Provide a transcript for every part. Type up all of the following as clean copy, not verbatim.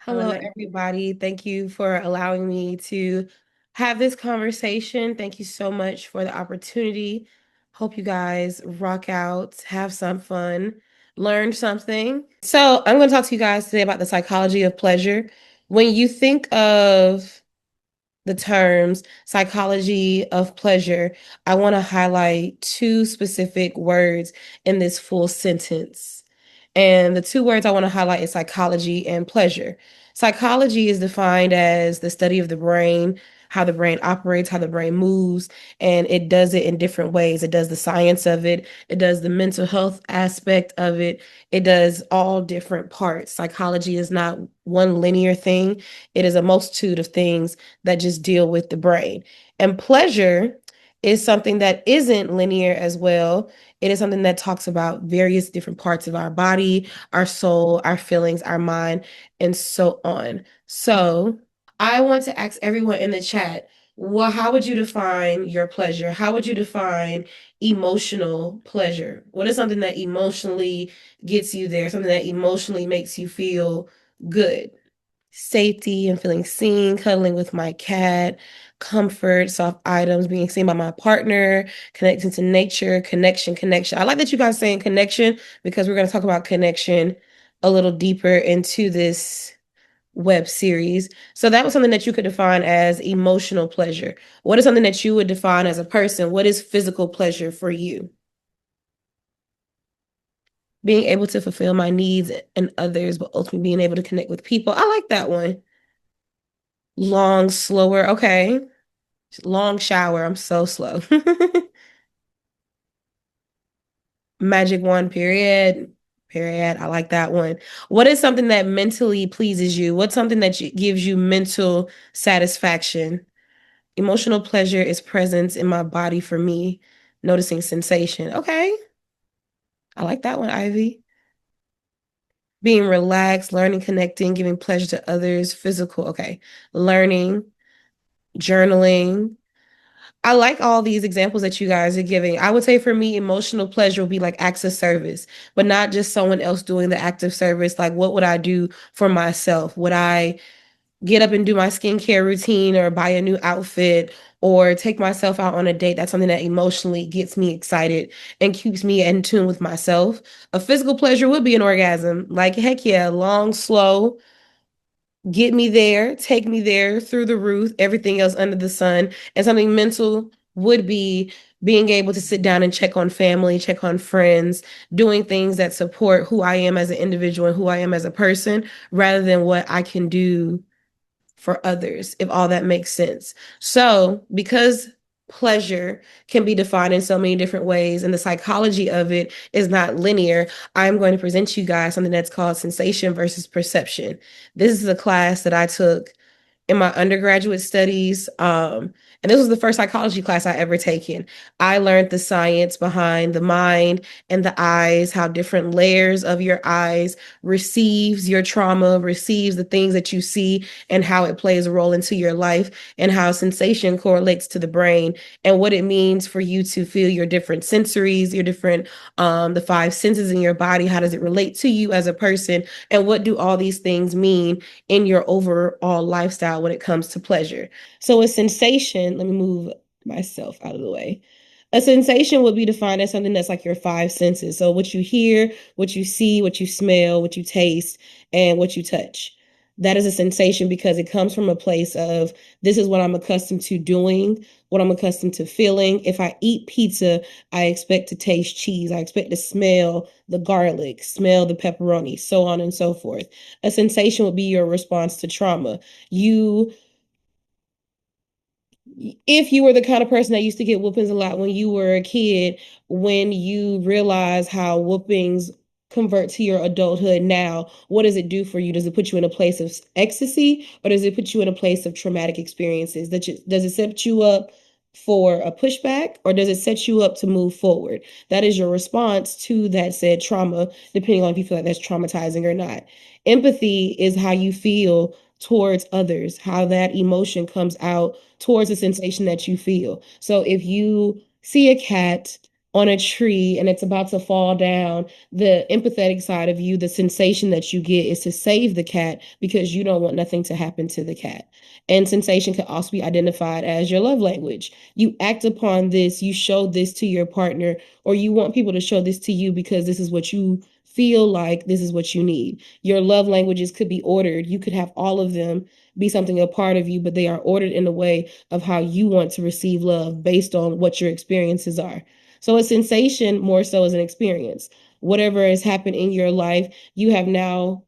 Hello, Hello. everybody. Thank you for allowing me to have this conversation. Thank you so much for the opportunity. Hope you guys rock out, have some fun, learn something. So, I'm going to talk to you guys today about the psychology of pleasure. When you think of the terms psychology of pleasure, I want to highlight two specific words in this full sentence. And the two words I want to highlight is psychology and pleasure. Psychology is defined as the study of the brain, how the brain operates, how the brain moves, and it does it in different ways. It does the science of it, it does the mental health aspect of it, it does all different parts. Psychology is not one linear thing, it is a multitude of things that just deal with the brain. And pleasure is something that isn't linear as well. It is something that talks about various different parts of our body, our soul, our feelings, our mind, and so on. So, I want to ask everyone in the chat, well, how would you define your pleasure? How would you define emotional pleasure? What is something that emotionally gets you there, something that emotionally makes you feel good? Safety and feeling seen, cuddling with my cat, comfort, soft items, being seen by my partner, connecting to nature, connection. I like that you guys saying connection because we're going to talk about connection a little deeper into this web series. So that was something that you could define as emotional pleasure. What is something that you would define as a person? What is physical pleasure for you? Being able to fulfill my needs and others, but ultimately being able to connect with people. I like that one. Long, slower. Okay. Long shower. I'm so slow. Magic one, period. Period. I like that one. What is something that mentally pleases you? What's something that gives you mental satisfaction? Emotional pleasure is presence in my body for me. Noticing sensation. Okay. I like that one, Ivy. Being relaxed, learning, connecting, giving pleasure to others, physical. Okay. Learning, journaling, I like all these examples that you guys are giving. I would say for me, emotional pleasure would be like acts of service, but not just someone else doing the act of service. Like, what would I do for myself? Would I get up and do my skincare routine or buy a new outfit or take myself out on a date? That's something that emotionally gets me excited and keeps me in tune with myself. A physical pleasure would be an orgasm. Like, heck yeah, long, slow, get me there, take me there through the roof, everything else under the sun. And something mental would be being able to sit down and check on family, check on friends, doing things that support who I am as an individual and who I am as a person, rather than what I can do for others, if all that makes sense. So, because pleasure can be defined in so many different ways and the psychology of it is not linear, I'm going to present you guys something that's called sensation versus perception. This is a class that I took in my undergraduate studies. And this was the first psychology class I ever taken. I learned the science behind the mind and the eyes, how different layers of your eyes receives your trauma, receives the things that you see, and how it plays a role into your life, and how sensation correlates to the brain, and what it means for you to feel your different sensories, your different the five senses in your body. How does it relate to you as a person? And what do all these things mean in your overall lifestyle when it comes to pleasure? So a sensation, let me move myself out of the way. A sensation would be defined as something that's like your five senses. So what you hear, what you see, what you smell, what you taste, and what you touch. That is a sensation because it comes from a place of this is what I'm accustomed to doing, what I'm accustomed to feeling. If I eat pizza, I expect to taste cheese. I expect to smell the garlic, smell the pepperoni, so on and so forth. A sensation would be your response to trauma. You if you were the kind of person that used to get whoopings a lot when you were a kid, when you realize how whoopings convert to your adulthood now, what does it do for you? Does it put you in a place of ecstasy or does it put you in a place of traumatic experiences? Does it set you up for a pushback or does it set you up to move forward? That is your response to that said trauma, depending on if you feel like that's traumatizing or not. Empathy is how you feel towards others, how that emotion comes out towards the sensation that you feel. So if you see a cat on a tree and it's about to fall down, the empathetic side of you, the sensation that you get is to save the cat because you don't want nothing to happen to the cat. And sensation can also be identified as your love language. You act upon this, you show this to your partner, or you want people to show this to you because this is what you feel like, this is what you need. Your love languages could be ordered. You could have all of them be something a part of you, but they are ordered in a way of how you want to receive love based on what your experiences are. So a sensation more so as an experience. Whatever has happened in your life, you have now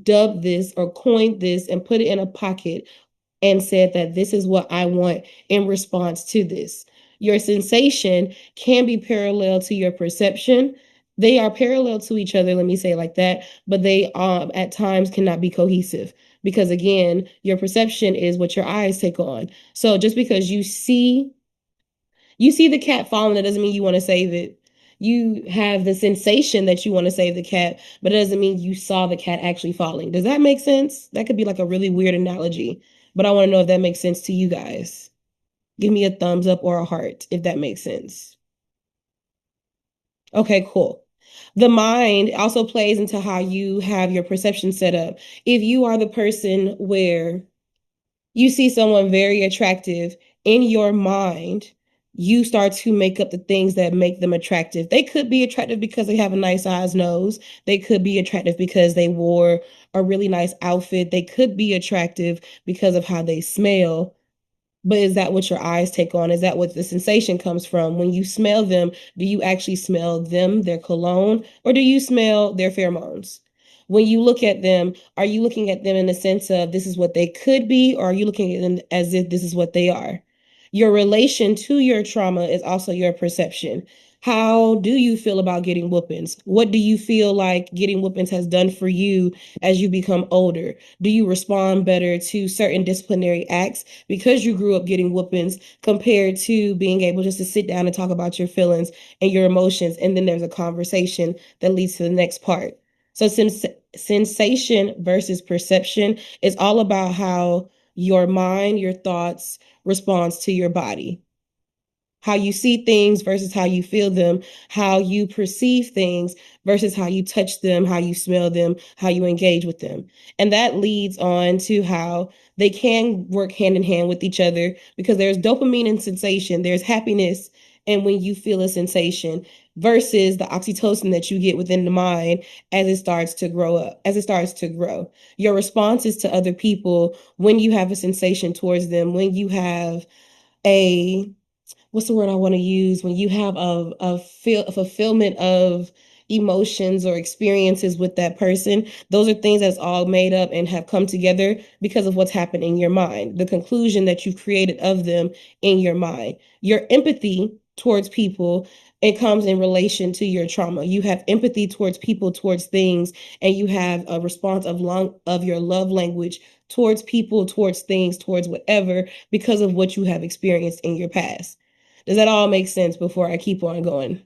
dubbed this or coined this and put it in a pocket and said that this is what I want in response to this. Your sensation can be parallel to your perception. They are parallel to each other, let me say it like that, but they at times cannot be cohesive because, again, your perception is what your eyes take on. So just because you see the cat falling, that doesn't mean you want to save it. You have the sensation that you want to save the cat, but it doesn't mean you saw the cat actually falling. Does that make sense? That could be like a really weird analogy, but I want to know if that makes sense to you guys. Give me a thumbs up or a heart if that makes sense. Okay, cool. The mind also plays into how you have your perception set up. If you are the person where you see someone very attractive in your mind, you start to make up the things that make them attractive. They could be attractive because they have a nice size nose. They could be attractive because they wore a really nice outfit. They could be attractive because of how they smell. But is that what your eyes take on? Is that what the sensation comes from? When you smell them, do you actually smell them, their cologne, or do you smell their pheromones? When you look at them, are you looking at them in the sense of this is what they could be, or are you looking at them as if this is what they are? Your relation to your trauma is also your perception. How do you feel about getting whoopings? What do you feel like getting whoopings has done for you as you become older? Do you respond better to certain disciplinary acts because you grew up getting whoopings compared to being able just to sit down and talk about your feelings and your emotions? And then there's a conversation that leads to the next part. So, sensation versus perception is all about how your mind, your thoughts responds to your body, how you see things versus how you feel them, how you perceive things versus how you touch them, how you smell them, how you engage with them. And that leads on to how they can work hand in hand with each other because there's dopamine and sensation, there's happiness. And when you feel a sensation versus the oxytocin that you get within the mind as it starts to grow up, as it starts to grow. Your responses to other people when you have a sensation towards them, when you have a what's the word I want to use when you have a fulfillment of emotions or experiences with that person. Those are things that's all made up and have come together because of what's happened in your mind, the conclusion that you've created of them in your mind. Your empathy towards people, it comes in relation to your trauma. You have empathy towards people, towards things, and you have a response of your love language towards people, towards things, towards whatever, because of what you have experienced in your past. Does that all make sense before I keep on going?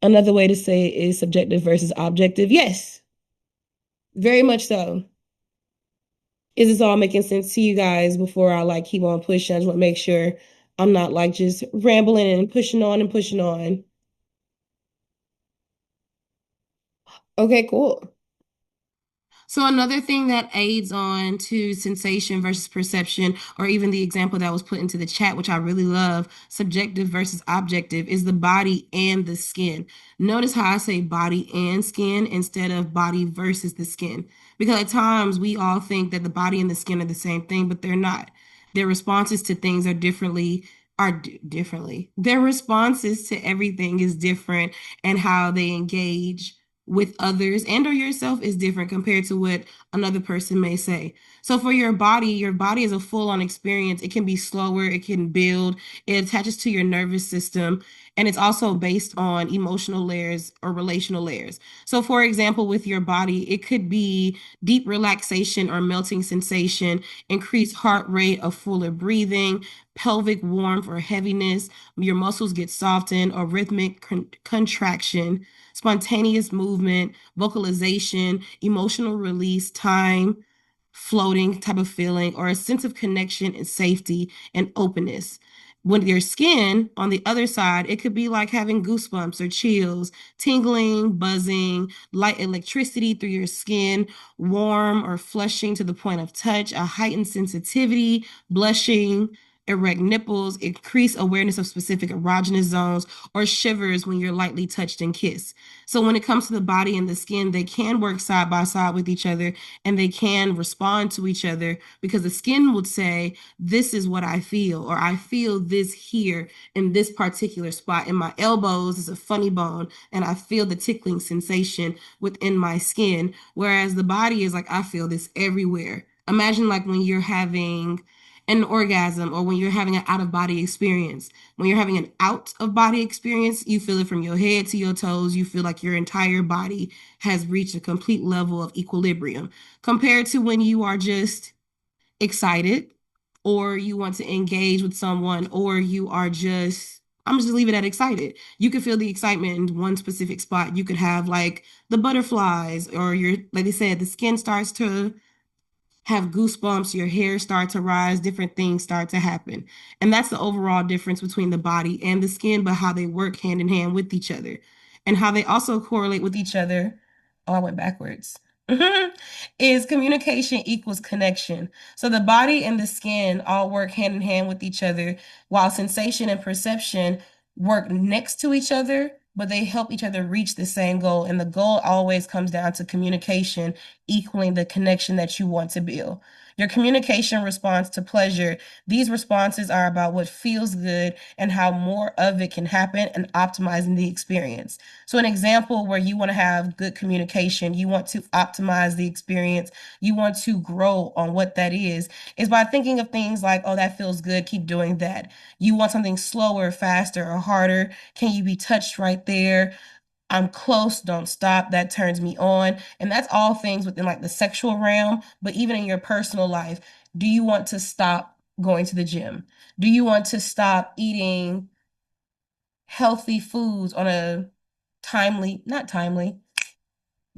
Another way to say it is subjective versus objective. Yes, very much so. Is this all making sense to you guys before I like keep on pushing? I just want to make sure I'm not like just rambling and pushing on and pushing on. Okay, cool. So another thing that aids on to sensation versus perception, or even the example that was put into the chat, which I really love, subjective versus objective, is the body and the skin. Notice how I say body and skin instead of body versus the skin. Because at times we all think that the body and the skin are the same thing, but they're not. Their responses to things are differently. Their responses to everything is different, and how they engage with others and or yourself is different compared to what another person may say. So for your body is a full-on experience. It can be slower, it can build, it attaches to your nervous system, and it's also based on emotional layers or relational layers. So for example, with your body, it could be deep relaxation or melting sensation, increased heart rate, a fuller breathing, pelvic warmth or heaviness, your muscles get softened, or rhythmic contraction, spontaneous movement, vocalization, emotional release, time, floating type of feeling, or a sense of connection and safety and openness. With your skin, on the other side, it could be like having goosebumps or chills, tingling, buzzing, light electricity through your skin, warm or flushing to the point of touch, a heightened sensitivity, blushing, erect nipples, increased awareness of specific erogenous zones, or shivers when you're lightly touched and kissed. So when it comes to the body and the skin, they can work side by side with each other and they can respond to each other because the skin would say, this is what I feel, or I feel this here in this particular spot. In my elbows is a funny bone, and I feel the tickling sensation within my skin. Whereas the body is like, I feel this everywhere. Imagine like when you're having an orgasm or when you're having an out of body experience. When you're having an out of body experience, you feel it from your head to your toes. You feel like your entire body has reached a complete level of equilibrium compared to when you are just excited or you want to engage with someone or you are just I'm just leave it at excited. You could feel the excitement in one specific spot. You could have like the butterflies or your like they said the skin starts to have goosebumps, your hair start to rise, different things start to happen. And that's the overall difference between the body and the skin, but how they work hand in hand with each other and how they also correlate with each other. Oh, I went backwards. Is communication equals connection. So the body and the skin all work hand in hand with each other, while sensation and perception work next to each other, but they help each other reach the same goal. And the goal always comes down to communication equaling the connection that you want to build. Your communication response to pleasure, these responses are about what feels good and how more of it can happen and optimizing the experience. So, an example where you want to have good communication, you want to optimize the experience, you want to grow on what that is by thinking of things like, oh, that feels good, keep doing that. You want something slower, faster, or harder. Can you be touched right there? I'm close, don't stop. That turns me on. And that's all things within like the sexual realm, but even in your personal life, do you want to stop going to the gym? Do you want to stop eating healthy foods on a not timely,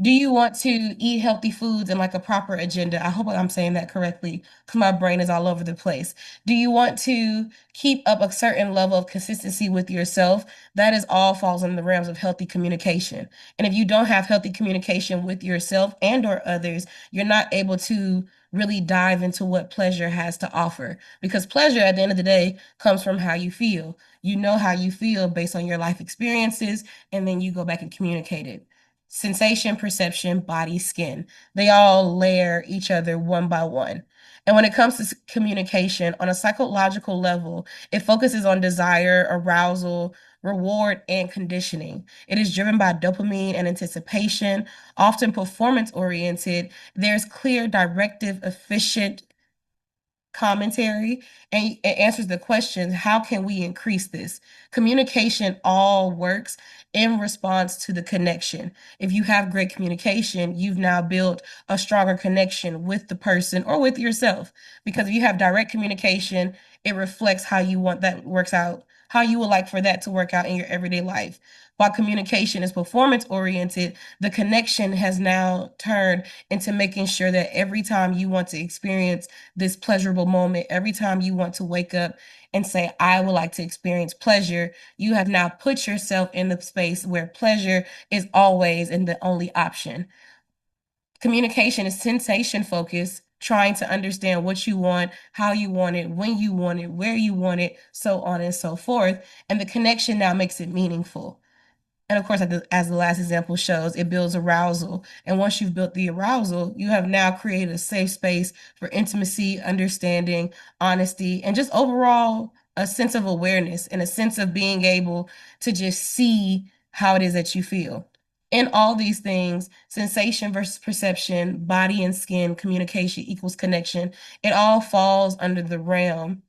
do you want to eat healthy foods and like a proper agenda? I hope I'm saying that correctly because my brain is all over the place. Do you want to keep up a certain level of consistency with yourself? That is all falls in the realms of healthy communication. And if you don't have healthy communication with yourself and or others, you're not able to really dive into what pleasure has to offer because pleasure at the end of the day comes from how you feel. You know how you feel based on your life experiences, and then you go back and communicate it. Sensation, perception, body, skin. They all layer each other one by one. And when it comes to communication on a psychological level, it focuses on desire, arousal, reward, and conditioning. It is driven by dopamine and anticipation, often performance oriented. There's clear, directive, efficient commentary, and it answers the question, how can we increase this? Communication all works in response to the connection. If you have great communication, you've now built a stronger connection with the person or with yourself. Because if you have direct communication, it reflects how you want that works out, how you would like for that to work out in your everyday life. While communication is performance oriented, the connection has now turned into making sure that every time you want to experience this pleasurable moment, every time you want to wake up and say, I would like to experience pleasure, you have now put yourself in the space where pleasure is always and the only option. Communication is sensation focused, trying to understand what you want, how you want it, when you want it, where you want it, so on and so forth. And the connection now makes it meaningful. And of course, as the last example shows, it builds arousal. And once you've built the arousal, you have now created a safe space for intimacy, understanding, honesty, and just overall a sense of awareness and a sense of being able to just see how it is that you feel. In all these things, sensation versus perception, body and skin, communication equals connection, it all falls under the realm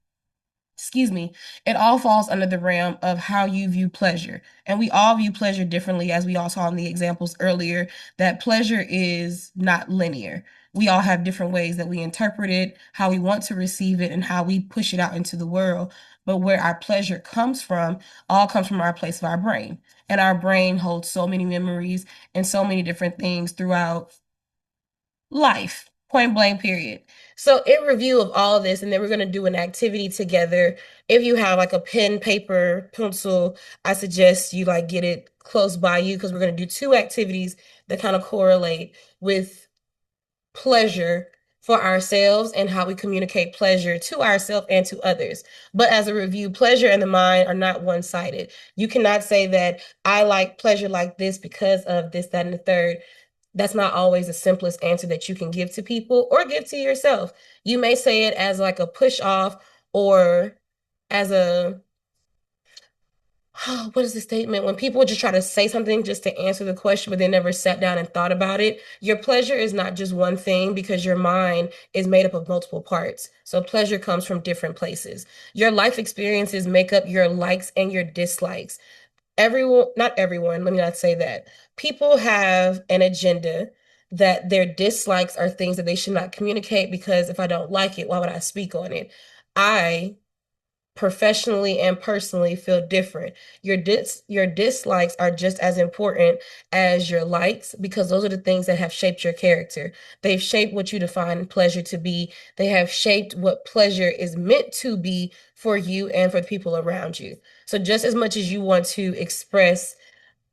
excuse me, it all falls under the realm of how you view pleasure. And we all view pleasure differently, as we all saw in the examples earlier, that pleasure is not linear. We all have different ways that we interpret it, how we want to receive it, and how we push it out into the world. But where our pleasure comes from, all comes from our place of our brain. And our brain holds so many memories and so many different things throughout life. Point blank, period. So, in review of all of this, and then we're going to do an activity together. If you have like a pen, paper, pencil, I suggest you like get it close by you because we're going to do two activities that kind of correlate with pleasure for ourselves and how we communicate pleasure to ourselves and to others. But as a review, pleasure and the mind are not one-sided. You cannot say that I like pleasure like this because of this, that, and the third. That's not always the simplest answer that you can give to people or give to yourself. You may say it as like a push off or as a what is the statement? When people just try to say something just to answer the question, but they never sat down and thought about it. Your pleasure is not just one thing because your mind is made up of multiple parts. So pleasure comes from different places. Your life experiences make up your likes and your dislikes. Everyone, not everyone, let me not say that. People have an agenda that their dislikes are things that they should not communicate because if I don't like it, why would I speak on it? I professionally and personally feel different. Your dislikes are just as important as your likes because those are the things that have shaped your character. They've shaped what you define pleasure to be. They have shaped what pleasure is meant to be for you and for the people around you. So just as much as you want to express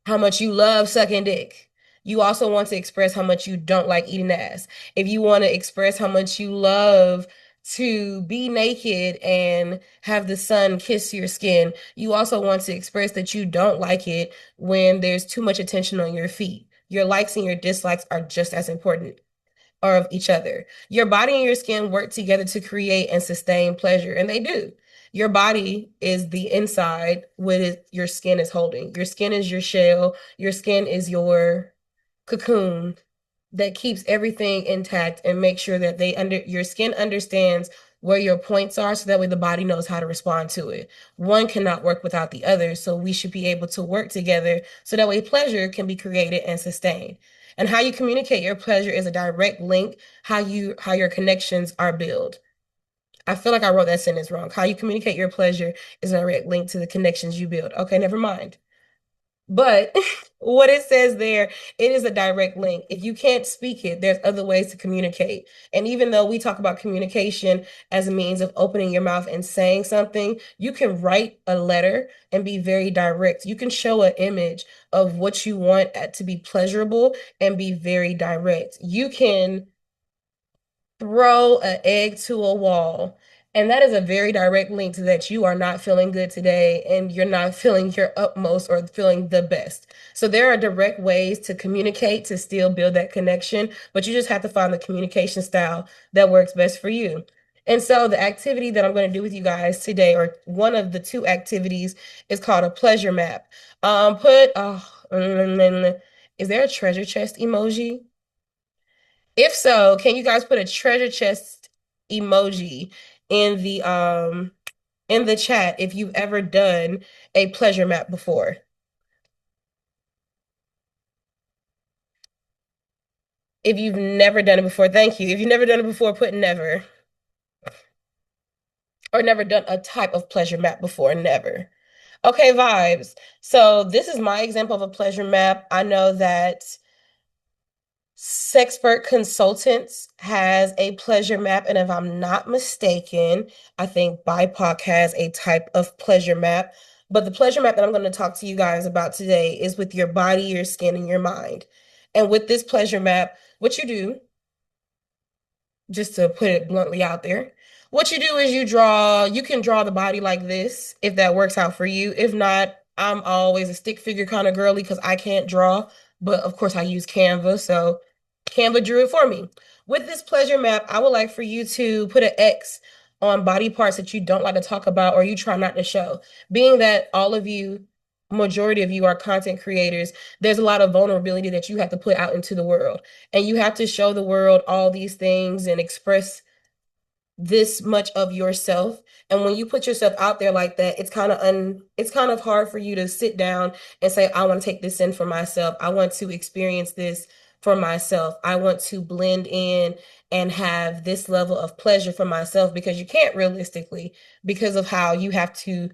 how much you love sucking dick. You also want to express how much you don't like eating ass. If you want to express how much you love to be naked and have the sun kiss your skin, you also want to express that you don't like it when there's too much attention on your feet. Your likes and your dislikes are just as important or of each other. Your body and your skin work together to create and sustain pleasure, and they do. Your body is the inside, what your skin is holding. Your skin is your shell. Your skin is your cocoon that keeps everything intact and make sure that your skin understands where your points are so that way the body knows how to respond to it. One cannot work without the other, so we should be able to work together so that way pleasure can be created and sustained. And how you communicate your pleasure is a direct link how your connections are built. I feel like I wrote that sentence wrong. How you communicate your pleasure is a direct link to the connections you build. Okay, never mind. But what it says there, it is a direct link. If you can't speak it, there's other ways to communicate. And even though we talk about communication as a means of opening your mouth and saying something, you can write a letter and be very direct. You can show an image of what you want to be pleasurable and be very direct. You can throw an egg to a wall. And that is a very direct link to that you are not feeling good today and you're not feeling your utmost or feeling the best. So there are direct ways to communicate to still build that connection, but you just have to find the communication style that works best for you. And so the activity that I'm going to do with you guys today, or one of the two activities, is called a pleasure map. Is there a treasure chest emoji? If so, can you guys put a treasure chest emoji in the chat if you've ever done a pleasure map before? If you've never done it before, thank you. If you've never done it before, put never. Or never done a type of pleasure map before, never. Okay, vibes. So this is my example of a pleasure map. I know that Sexpert Consultants has a pleasure map, and if I'm not mistaken, I think BIPOC has a type of pleasure map. But the pleasure map that I'm going to talk to you guys about today is with your body, your skin, and your mind. And with this pleasure map, what you do, just to put it bluntly out there, what you do is you can draw the body like this if that works out for you. If not, I'm always a stick figure kind of girly because I can't draw, but of course I use Canva, so Canva drew it for me. With this pleasure map, I would like for you to put an X on body parts that you don't like to talk about or you try not to show. Being that all of you, majority of you are content creators, there's a lot of vulnerability that you have to put out into the world. And you have to show the world all these things and express this much of yourself. And when you put yourself out there like that, it's kind of hard for you to sit down and say, I want to take this in for myself. I want to experience this for myself. I want to blend in and have this level of pleasure for myself because you can't realistically because of how you have to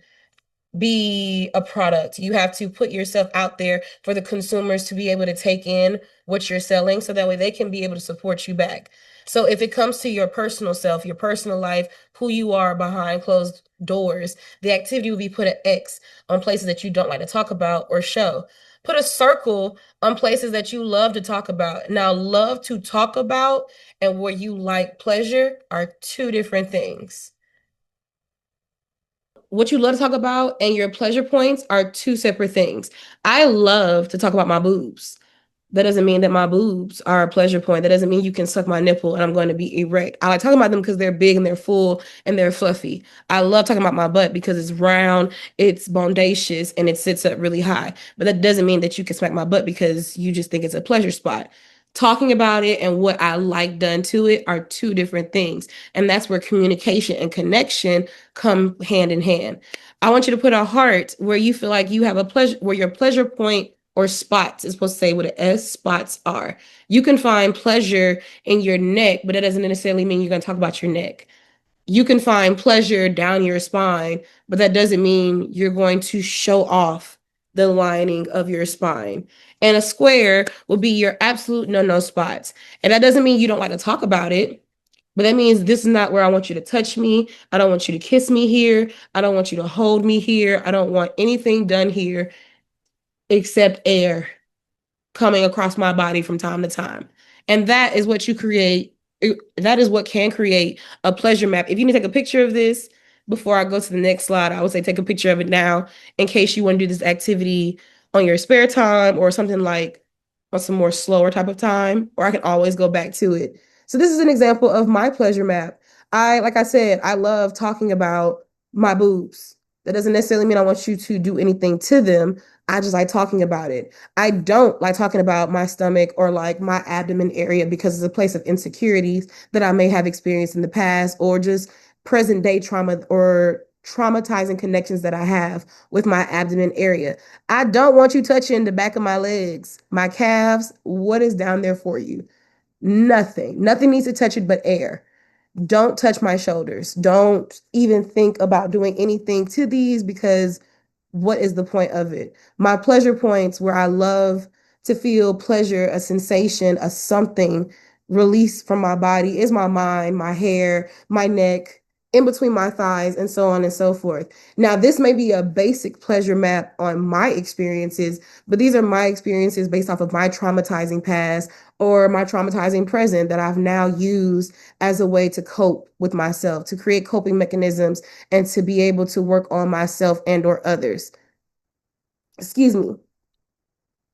be a product. You have to put yourself out there for the consumers to be able to take in what you're selling so that way they can be able to support you back. So if it comes to your personal self, your personal life, who you are behind closed doors, the activity will be put an X on places that you don't like to talk about or show. Put a circle on places that you love to talk about. Now, love to talk about and where you like pleasure are two different things. What you love to talk about and your pleasure points are two separate things. I love to talk about my boobs. That doesn't mean that my boobs are a pleasure point. That doesn't mean you can suck my nipple and I'm going to be erect. I like talking about them because they're big and they're full and they're fluffy. I love talking about my butt because it's round, it's bondacious, and it sits up really high. But that doesn't mean that you can smack my butt because you just think it's a pleasure spot. Talking about it and what I like done to it are two different things. And that's where communication and connection come hand in hand. I want you to put a heart where you feel like you have a pleasure, where your pleasure point or spots is supposed to say what an S spots are. You can find pleasure in your neck, but that doesn't necessarily mean you're going to talk about your neck. You can find pleasure down your spine, but that doesn't mean you're going to show off the lining of your spine. And a square will be your absolute no spots. And that doesn't mean you don't like to talk about it, but that means this is not where I want you to touch me. I don't want you to kiss me here. I don't want you to hold me here. I don't want anything done here except air coming across my body from time to time. And that is what you create. That is what can create a pleasure map. If you need to take a picture of this before I go to the next slide, I would say take a picture of it now in case you want to do this activity on your spare time or something like on some more slower type of time, or I can always go back to it. So this is an example of my pleasure map. Like I said, I love talking about my boobs. That doesn't necessarily mean I want you to do anything to them. I just like talking about it. I don't like talking about my stomach or like my abdomen area because it's a place of insecurities that I may have experienced in the past or just present day trauma or traumatizing connections that I have with my abdomen area. I don't want you touching the back of my legs, my calves. What is down there for you? Nothing. Nothing needs to touch it but air. Don't touch my shoulders. Don't even think about doing anything to these because what is the point of it? My pleasure points where I love to feel pleasure, a sensation, a something released from my body is my mind, my hair, my neck, in between my thighs, and so on and so forth. Now, this may be a basic pleasure map on my experiences, but these are my experiences based off of my traumatizing past or my traumatizing present that I've now used as a way to cope with myself, to create coping mechanisms and to be able to work on myself and or others. Excuse me.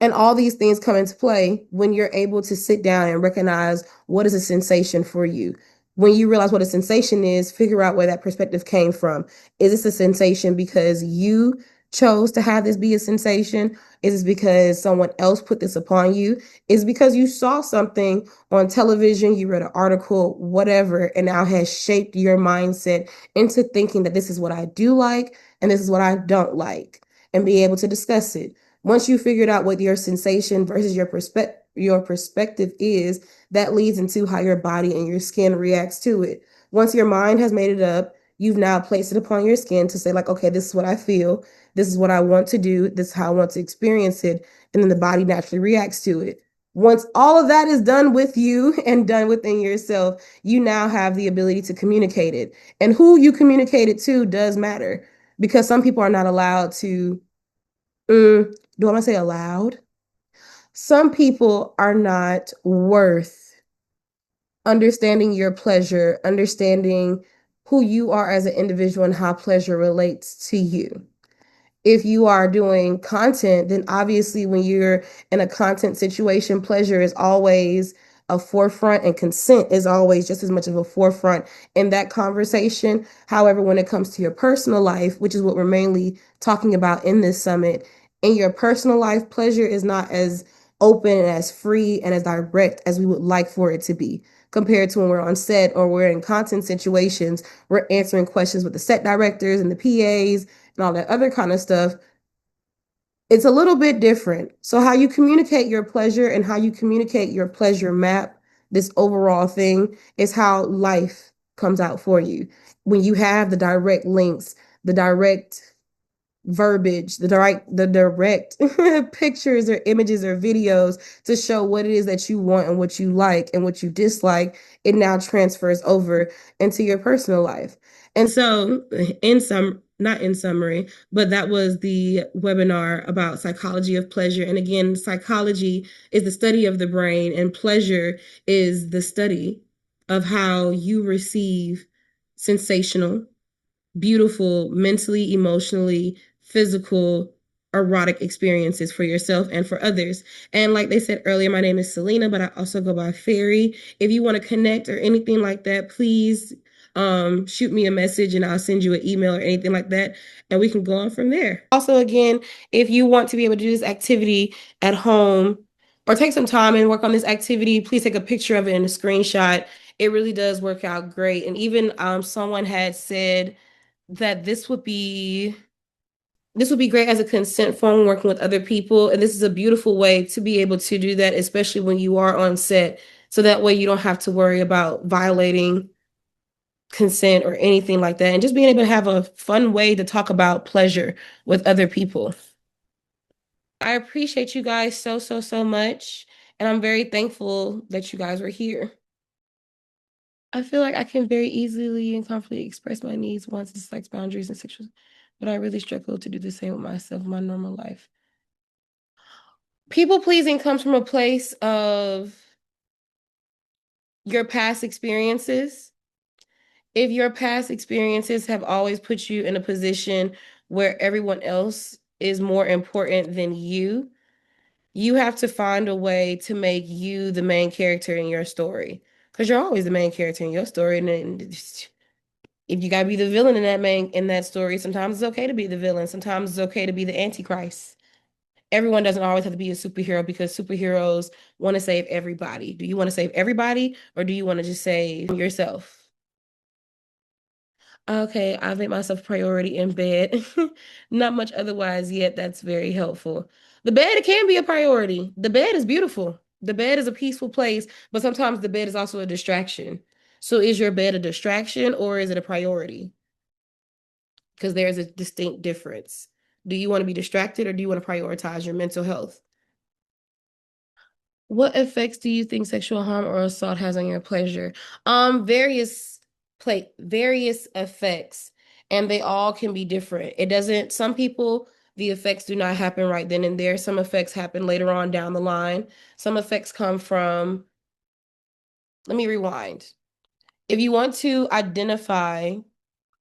And all these things come into play when you're able to sit down and recognize what is a sensation for you. When you realize what a sensation is, figure out where that perspective came from. Is this a sensation because you chose to have this be a sensation? Is it because someone else put this upon you? Is it because you saw something on television, you read an article, whatever, and now has shaped your mindset into thinking that this is what I do like and this is what I don't like, and be able to discuss it. Once you figured out what your sensation versus your perspective is, that leads into how your body and your skin reacts to it. Once your mind has made it up, you've now placed it upon your skin to say like, okay, this is what I feel, this is what I want to do, this is how I want to experience it, and then the body naturally reacts to it. Once all of that is done with you and done within yourself, you now have the ability to communicate it. And who you communicate it to does matter because some people are not allowed to do I want to say allowed? Some people are not worth understanding your pleasure, understanding who you are as an individual and how pleasure relates to you. If you are doing content, then obviously when you're in a content situation, pleasure is always a forefront and consent is always just as much of a forefront in that conversation. However, when it comes to your personal life, which is what we're mainly talking about in this summit, in your personal life, pleasure is not as open and as free and as direct as we would like for it to be compared to when we're on set or we're in content situations, we're answering questions with the set directors and the PAs and all that other kind of stuff. It's a little bit different. So how you communicate your pleasure and how you communicate your pleasure map, this overall thing, is how life comes out for you. When you have the direct links, the direct verbiage, the direct pictures or images or videos to show what it is that you want and what you like and what you dislike, it now transfers over into your personal life. And so, not in summary, but that was the webinar about psychology of pleasure. And again, psychology is the study of the brain, and pleasure is the study of how you receive sensational, beautiful, mentally, emotionally, physical, erotic experiences for yourself and for others. And like they said earlier, my name is Selena, but I also go by Fairy. If you want to connect or anything like that, please shoot me a message and I'll send you an email or anything like that, and we can go on from there. Also, again, if you want to be able to do this activity at home or take some time and work on this activity, please take a picture of it and a screenshot. It really does work out great. And even someone had said that this would be great as a consent form working with other people, and this is a beautiful way to be able to do that, especially when you are on set, so that way you don't have to worry about violating consent or anything like that, and just being able to have a fun way to talk about pleasure with other people. I appreciate you guys so so so much, and I'm very thankful that you guys were here. I feel like I can very easily and confidently express my needs, wants, dislikes, boundaries, and sexual, but I really struggle to do the same with myself in my normal life. People pleasing comes from a place of your past experiences. If your past experiences have always put you in a position where everyone else is more important than you have to find a way to make you the main character in your story. Because you're always the main character in your story. And then if you gotta be the villain in that story, sometimes it's okay to be the villain. Sometimes it's okay to be the antichrist. Everyone doesn't always have to be a superhero because superheroes want to save everybody. Do you want to save everybody or do you want to just save yourself? Okay, I've made myself a priority in bed. Not much otherwise yet. That's very helpful. The bed can be a priority. The bed is beautiful. The bed is a peaceful place, but sometimes the bed is also a distraction. So is your bed a distraction or is it a priority? Because there's a distinct difference. Do you want to be distracted or do you want to prioritize your mental health? What effects do you think sexual harm or assault has on your pleasure? Various effects, and they all can be different. It doesn't, some people, the effects do not happen right then and there. Some effects happen later on down the line. Some effects come from, let me rewind. If you want to identify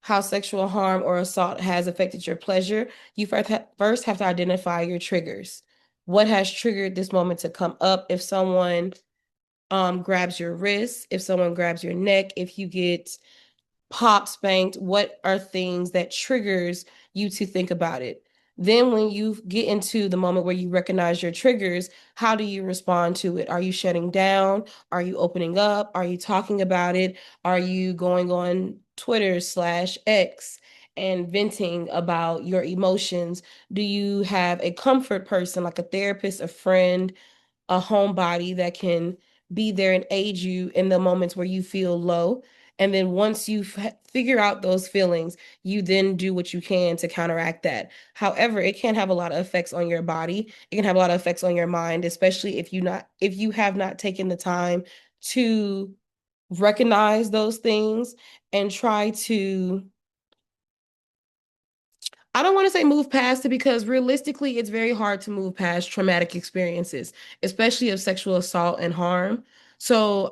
how sexual harm or assault has affected your pleasure, you first have to identify your triggers. What has triggered this moment to come up? If someone grabs your wrist, if someone grabs your neck, if you get pop spanked, what are things that triggers you to think about it? Then when you get into the moment where you recognize your triggers, how do you respond to it? Are you shutting down? Are you opening up? Are you talking about it? Are you going on Twitter/X and venting about your emotions? Do you have a comfort person like a therapist, a friend, a homebody that can be there and aid you in the moments where you feel low? And then once you figure out those feelings, you then do what you can to counteract that. However, it can have a lot of effects on your body. It can have a lot of effects on your mind, especially if you have not taken the time to recognize those things and try to, I don't want to say move past it because realistically, it's very hard to move past traumatic experiences, especially of sexual assault and harm. So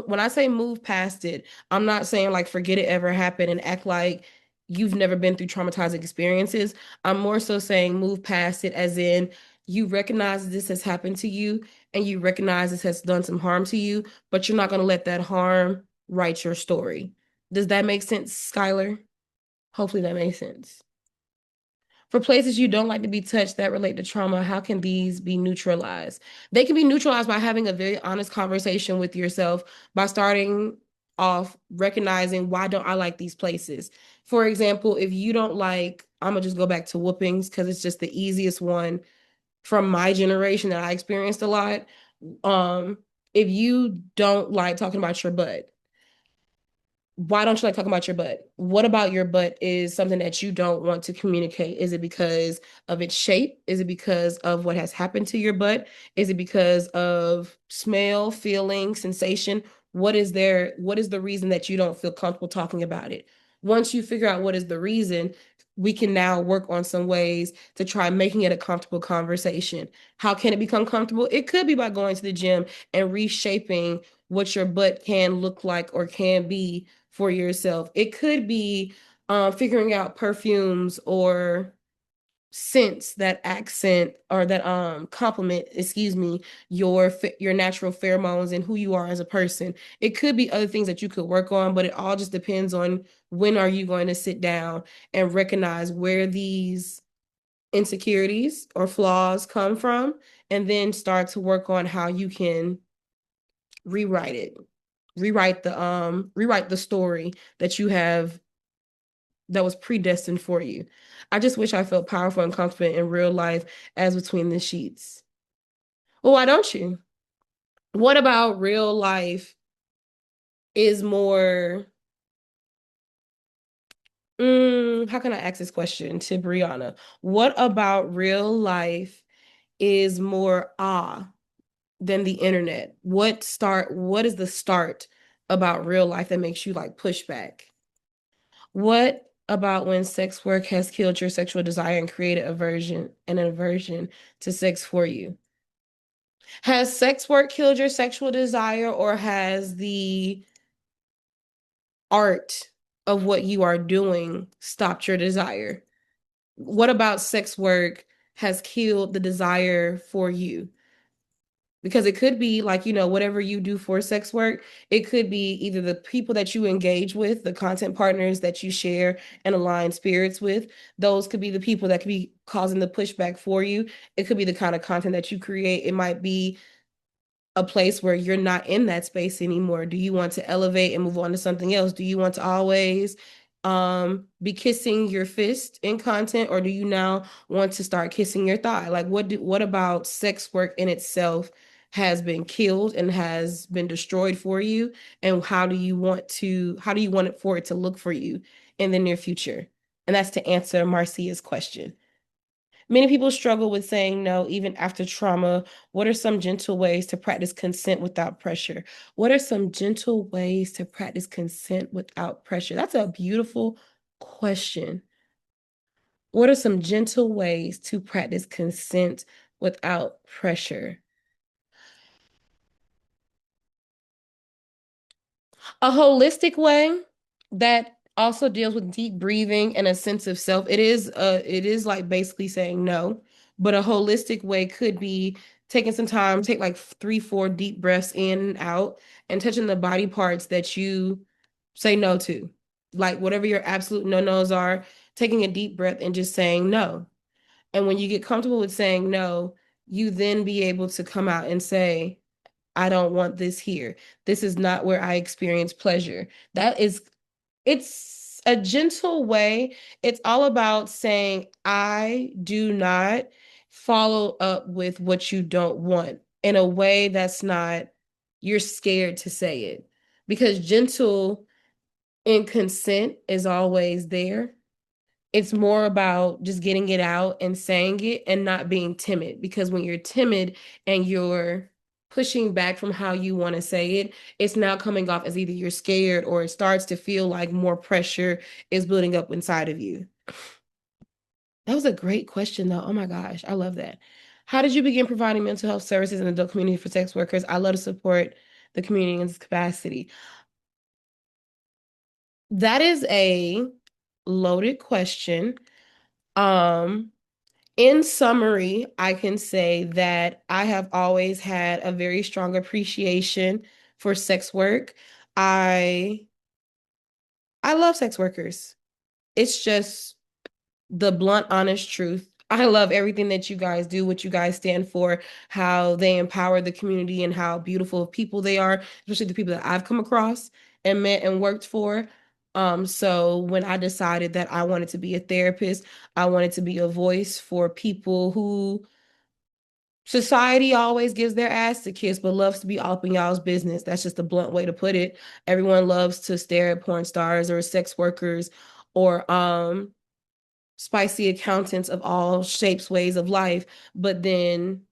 when I say move past it, I'm not saying like forget it ever happened and act like you've never been through traumatizing experiences. I'm more so saying move past it as in you recognize this has happened to you and you recognize this has done some harm to you, but you're not going to let that harm write your story. Does that make sense, Skylar? Hopefully that makes sense. For places you don't like to be touched that relate to trauma, how can these be neutralized? They can be neutralized by having a very honest conversation with yourself, by starting off recognizing why don't I like these places. For example, if you don't like, I'm gonna just go back to whoopings because it's just the easiest one from my generation that I experienced a lot. Um, if you don't like talking about your butt, Why don't you like talking about your butt? What about your butt is something that you don't want to communicate? Is it because of its shape? Is it because of what has happened to your butt? Is it because of smell, feeling, sensation? What is there? What is the reason that you don't feel comfortable talking about it? Once you figure out what is the reason, we can now work on some ways to try making it a comfortable conversation. How can it become comfortable? It could be by going to the gym and reshaping what your butt can look like or can be for yourself. It could be figuring out perfumes or scents that accent or that complement, excuse me, your natural pheromones and who you are as a person. It could be other things that you could work on, but it all just depends on when are you going to sit down and recognize where these insecurities or flaws come from, and then start to work on how you can rewrite it, rewrite the story that you have that was predestined for you. I just wish I felt powerful and confident in real life as between the sheets. Well, why don't you? What about real life is more, how can I ask this question to Brianna? What about real life is more than the internet? What is the start about real life that makes you like push back? What about when sex work has killed your sexual desire and created an aversion to sex for you? Has sex work killed your sexual desire, or has the art of what you are doing stopped your desire? What about sex work has killed the desire for you? Because it could be like, whatever you do for sex work, it could be either the people that you engage with, the content partners that you share and align spirits with. Those could be the people that could be causing the pushback for you. It could be the kind of content that you create. It might be a place where you're not in that space anymore. Do you want to elevate and move on to something else? Do you want to always be kissing your fist in content, or do you now want to start kissing your thigh? Like what about sex work in itself has been killed and has been destroyed for you, and how do you want it for it to look for you in the near future? And that's to answer Marcia's question. Many people struggle with saying no even after trauma. What are some gentle ways to practice consent without pressure? What are some gentle ways to practice consent without pressure? That's a beautiful question. What are some gentle ways to practice consent without pressure? A holistic way that also deals with deep breathing and a sense of self. It is like basically saying no, but a holistic way could be taking some time, take like 3, 4 deep breaths in and out, and touching the body parts that you say no to. Like whatever your absolute no-nos are, taking a deep breath and just saying no. And when you get comfortable with saying no, you then be able to come out and say, I don't want this here. This is not where I experience pleasure. It's a gentle way. It's all about saying, I do not follow up with what you don't want in a way that's not, you're scared to say it. Because gentle in consent is always there. It's more about just getting it out and saying it and not being timid. Because when you're timid and you're pushing back from how you want to say it, it's now coming off as either you're scared or it starts to feel like more pressure is building up inside of you. That was a great question, though. Oh my gosh, I love that. How did you begin providing mental health services in the adult community for sex workers? I love to support the community in this capacity. That is a loaded question. Um, In summary, I can say that I have always had a very strong appreciation for sex work. I I love sex workers. It's just the blunt, honest truth. I love everything that you guys do, what you guys stand for, how they empower the community, and how beautiful of people they are, especially the people that I've come across and met and worked for. So when I decided that I wanted to be a therapist, I wanted to be a voice for people who Society always gives their ass to kiss, but loves to be all up in y'all's business. That's just a blunt way to put it. Everyone loves to stare at porn stars or sex workers or spicy accountants of all shapes, ways of life. But then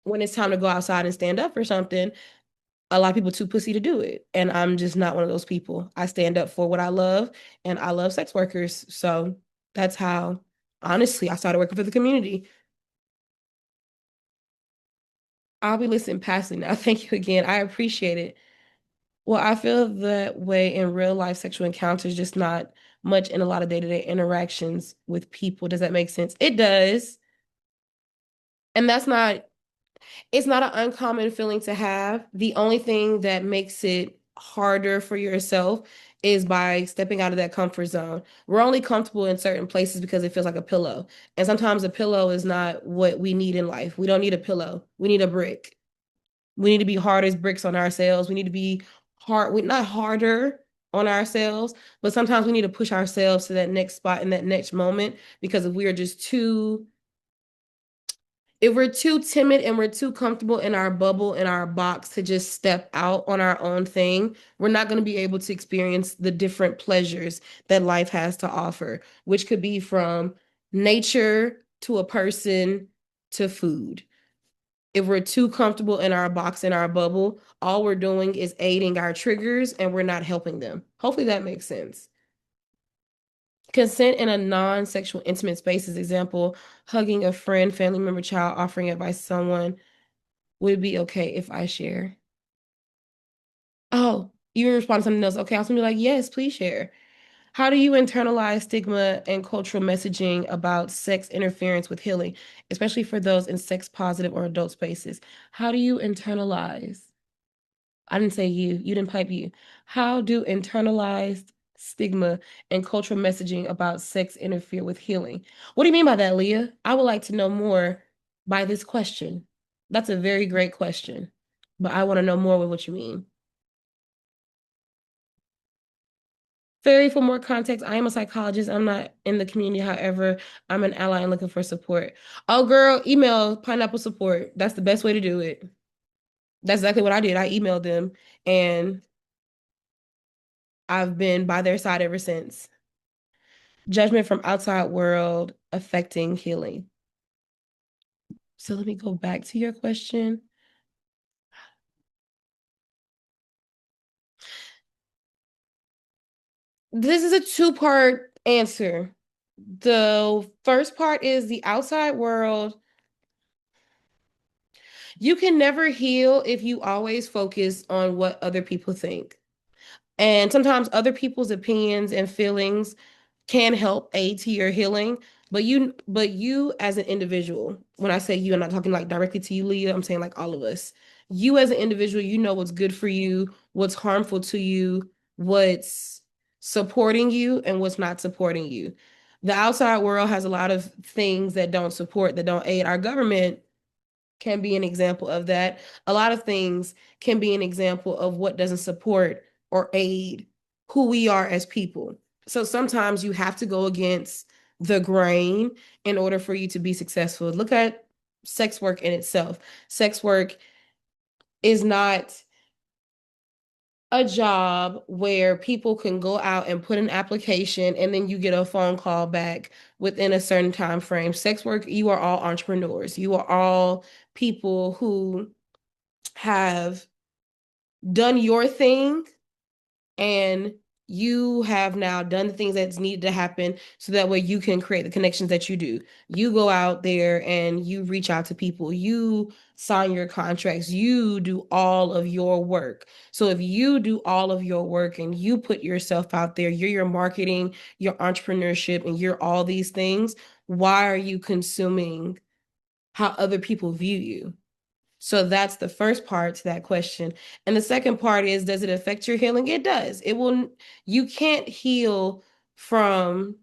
when it's time to go outside and stand up for something, a lot of people too pussy to do it. And I'm just not one of those people. I stand up for what I love, and I love sex workers. So that's how, honestly, I started working for the community. I'll be listening passively now. Thank you again. I appreciate it. Well, I feel that way in real life sexual encounters, just not much in a lot of day-to-day interactions with people. Does that make sense? It does. And it's not an uncommon feeling to have. The only thing that makes it harder for yourself is by stepping out of that comfort zone. We're only comfortable in certain places because it feels like a pillow. And sometimes a pillow is not what we need in life. We don't need a pillow. We need a brick. We need to be hard as bricks on ourselves. We need to be hard, we not harder on ourselves, but sometimes we need to push ourselves to that next spot in that next moment because if we're too timid and we're too comfortable in our bubble, in our box to just step out on our own thing, we're not going to be able to experience the different pleasures that life has to offer, which could be from nature to a person to food. If we're too comfortable in our box, in our bubble, all we're doing is aiding our triggers and we're not helping them. Hopefully that makes sense. Consent in a non-sexual intimate space is example, hugging a friend, family member, child, offering advice to someone. Would it be okay if I share? Oh, you respond to something else. Okay, I was gonna be like, yes, please share. How do you internalize stigma and cultural messaging about sex interference with healing, especially for those in sex positive or adult spaces? How do you internalize? I didn't say you didn't pipe you. How do internalized stigma and cultural messaging about sex interfere with healing? What do you mean by that, Leah? I would like to know more by this question. That's a very great question, but I want to know more with what you mean. Very for more context, I am a psychologist. I'm not in the community. However, I'm an ally and looking for support. Oh, girl, email pineapple support. That's the best way to do it. That's exactly what I did. I emailed them and I've been by their side ever since. Judgment from outside world affecting healing. So let me go back to your question. This is a two-part answer. The first part is the outside world. You can never heal if you always focus on what other people think. And sometimes other people's opinions and feelings can help aid to your healing, but you as an individual, when I say you, I'm not talking like directly to you, Leah, I'm saying like all of us. You as an individual, you know what's good for you, what's harmful to you, what's supporting you and what's not supporting you. The outside world has a lot of things that don't support, that don't aid. Our government can be an example of that. A lot of things can be an example of what doesn't support or aid who we are as people. So sometimes you have to go against the grain in order for you to be successful. Look at sex work in itself. Sex work is not a job where people can go out and put an application and then you get a phone call back within a certain time frame. Sex work, you are all entrepreneurs. You are all people who have done your thing and you have now done the things that's needed to happen so that way you can create the connections that you do. You go out there and you reach out to people, you sign your contracts, you do all of your work. So if you do all of your work and you put yourself out there, you're your marketing, your entrepreneurship, and you're all these things, why are you consuming how other people view you? So that's the first part to that question. And the second part is, does it affect your healing? It does. It will, you can't heal from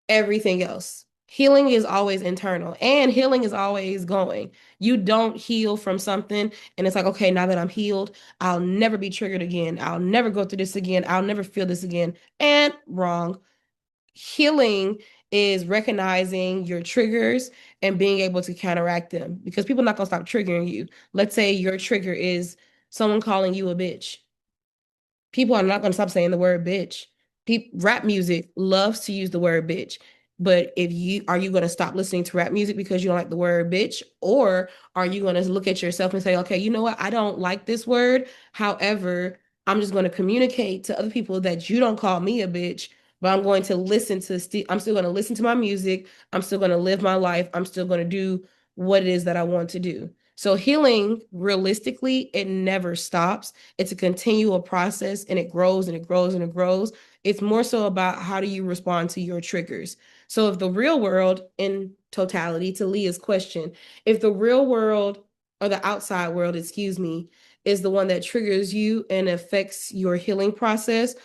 everything else. Healing is always internal and healing is always going. You don't heal from something and it's like, okay, now that I'm healed, I'll never be triggered again. I'll never go through this again. I'll never feel this again. And wrong. Healing is recognizing your triggers and being able to counteract them because people are not going to stop triggering you. Let's say your trigger is someone calling you a bitch. People are not going to stop saying the word bitch. Rap music loves to use the word bitch. But if you are you going to stop listening to rap music because you don't like the word bitch? Or are you going to look at yourself and say, okay, you know what? I don't like this word. However, I'm just going to communicate to other people that you don't call me a bitch, but I'm going to I'm still going to listen to my music. I'm still going to live my life. I'm still going to do what it is that I want to do. So healing, realistically, it never stops. It's a continual process and it grows and it grows and it grows. It's more so about how do you respond to your triggers. So if the real world in totality, to Leah's question, if the real world or the outside world, excuse me, is the one that triggers you and affects your healing process,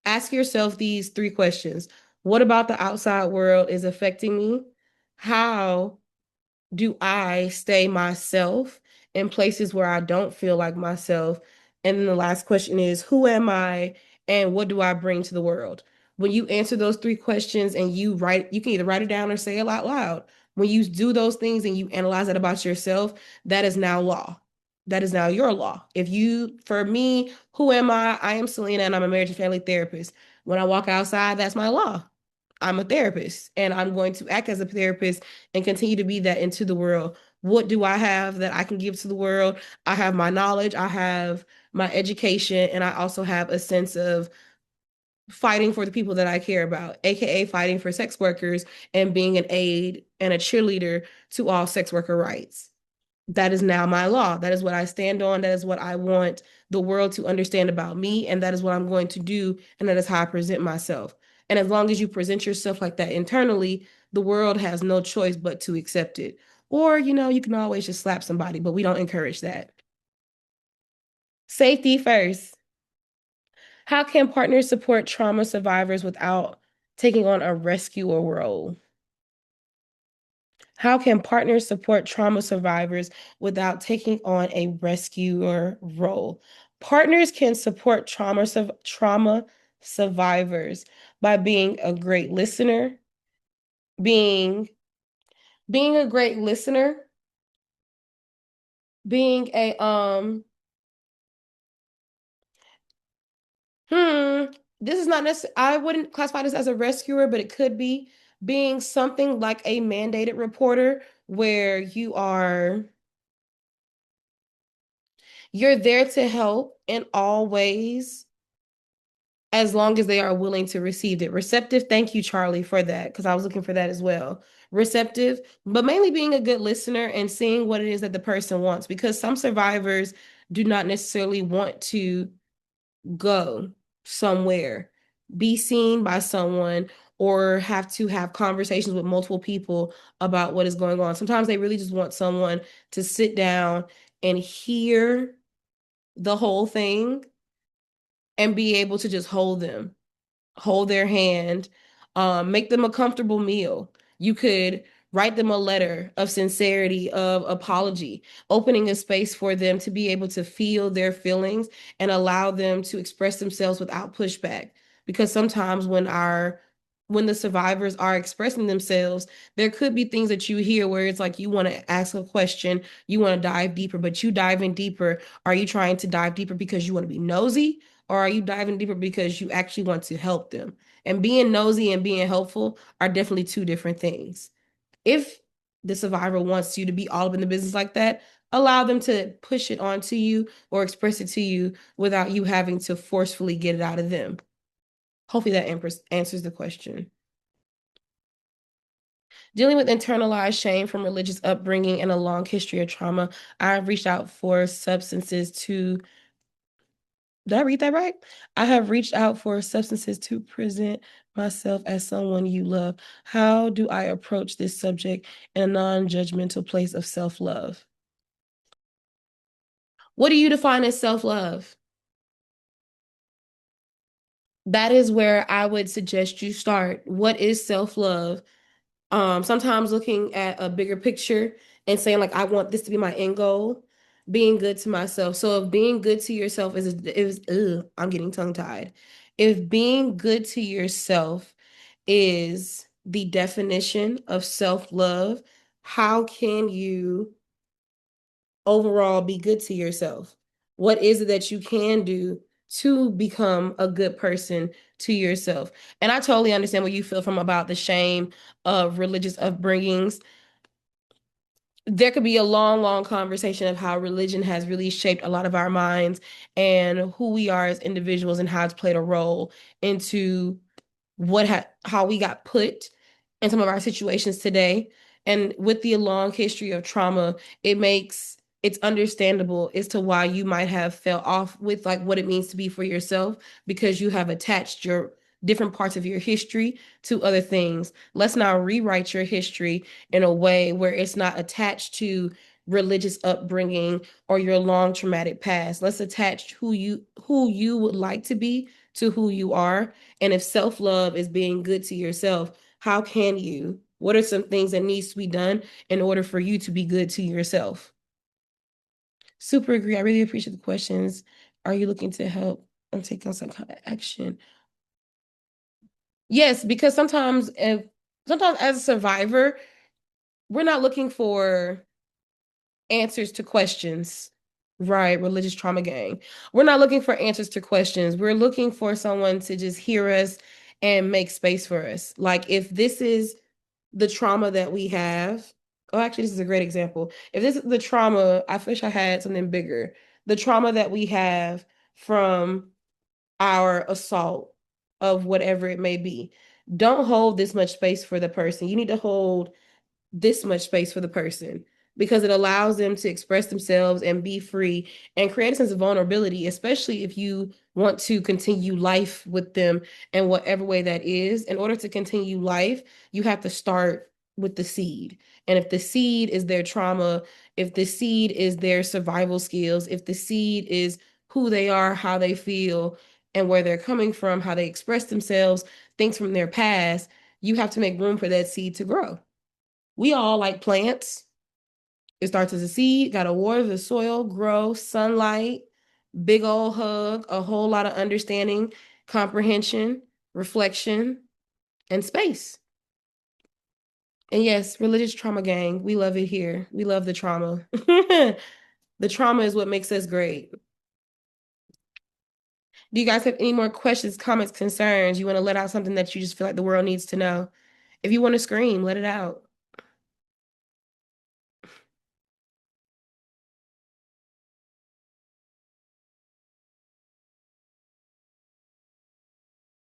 ask yourself these three questions. What about the outside world is affecting me? How do I stay myself in places where I don't feel like myself? And then the last question is, who am I and what do I bring to the world? When you answer those three questions and you can either write it down or say it out loud. When you do those things and you analyze that about yourself, that is now law. That is now your law. For me, who am I? I am Selena and I'm a marriage and family therapist. When I walk outside, that's my law. I'm a therapist and I'm going to act as a therapist and continue to be that into the world. What do I have that I can give to the world? I have my knowledge, I have my education, and I also have a sense of fighting for the people that I care about, aka fighting for sex workers and being an aide and a cheerleader to all sex worker rights. That is now my law. That is what I stand on. That is what I want the world to understand about me. And that is what I'm going to do. And that is how I present myself. And as long as you present yourself like that internally, the world has no choice but to accept it. Or, you can always just slap somebody, but we don't encourage that. Safety first. How can partners support trauma survivors without taking on a rescuer role? How can partners support trauma survivors without taking on a rescuer role? Partners can support trauma survivors by being a great listener, being being a great listener, being a hmm, this is not necessarily, I wouldn't classify this as a rescuer, but it could be being something like a mandated reporter where you're there to help in all ways as long as they are willing to receive it. Receptive, thank you, Charlie, for that, because I was looking for that as well. Receptive, but mainly being a good listener and seeing what it is that the person wants, because some survivors do not necessarily want to go somewhere, be seen by someone, or have to have conversations with multiple people about what is going on. Sometimes they really just want someone to sit down and hear the whole thing and be able to just hold their hand, make them a comfortable meal. You could write them a letter of sincerity, of apology, opening a space for them to be able to feel their feelings and allow them to express themselves without pushback. Because sometimes when the survivors are expressing themselves, there could be things that you hear where it's like you want to ask a question, you want to dive deeper, but you dive in deeper. Are you trying to dive deeper because you want to be nosy? Or are you diving deeper because you actually want to help them? And being nosy and being helpful are definitely two different things. If the survivor wants you to be all up in the business like that, allow them to push it onto you or express it to you without you having to forcefully get it out of them. Hopefully that answers the question. Dealing with internalized shame from religious upbringing and a long history of trauma, I've reached out for substances to did I read that right? I have reached out for substances to present myself as someone you love. How do I approach this subject in a non-judgmental place of self-love? What do you define as self-love? That is where I would suggest you start. What is self-love? Sometimes looking at a bigger picture and saying like, I want this to be my end goal, being good to myself. So if being good to yourself I'm getting tongue tied. If being good to yourself is the definition of self-love, how can you overall be good to yourself? What is it that you can do to become a good person to yourself? And I totally understand what you feel from about the shame of religious upbringings. There could be a long, long conversation of how religion has really shaped a lot of our minds and who we are as individuals and how it's played a role into how we got put in some of our situations today. And with the long history of trauma, it's understandable as to why you might have fell off with like what it means to be for yourself because you have attached your different parts of your history to other things. Let's now rewrite your history in a way where it's not attached to religious upbringing or your long traumatic past. Let's attach who you would like to be to who you are. And if self-love is being good to yourself, how can you? What are some things that needs to be done in order for you to be good to yourself? Super agree. I really appreciate the questions. Are you looking to help and take on some kind of action? Yes, because sometimes as a survivor, we're not looking for answers to questions. Right, religious trauma gang. We're not looking for answers to questions. We're looking for someone to just hear us and make space for us. Like if this is the trauma that we have, oh, actually, this is a great example. If this is the trauma, I wish I had something bigger. The trauma that we have from our assault of whatever it may be. Don't hold this much space for the person. You need to hold this much space for the person because it allows them to express themselves and be free and create a sense of vulnerability, especially if you want to continue life with them in whatever way that is. In order to continue life, you have to start with the seed. And if the seed is their trauma, if the seed is their survival skills, if the seed is who they are, how they feel, and where they're coming from, how they express themselves, things from their past, you have to make room for that seed to grow. We all like plants. It starts as a seed, got to water the soil, grow, sunlight, big old hug, a whole lot of understanding, comprehension, reflection, and space. And yes, religious trauma gang, we love it here. We love the trauma. The trauma is what makes us great. Do you guys have any more questions, comments, concerns? You want to let out something that you just feel like the world needs to know? If you want to scream, let it out.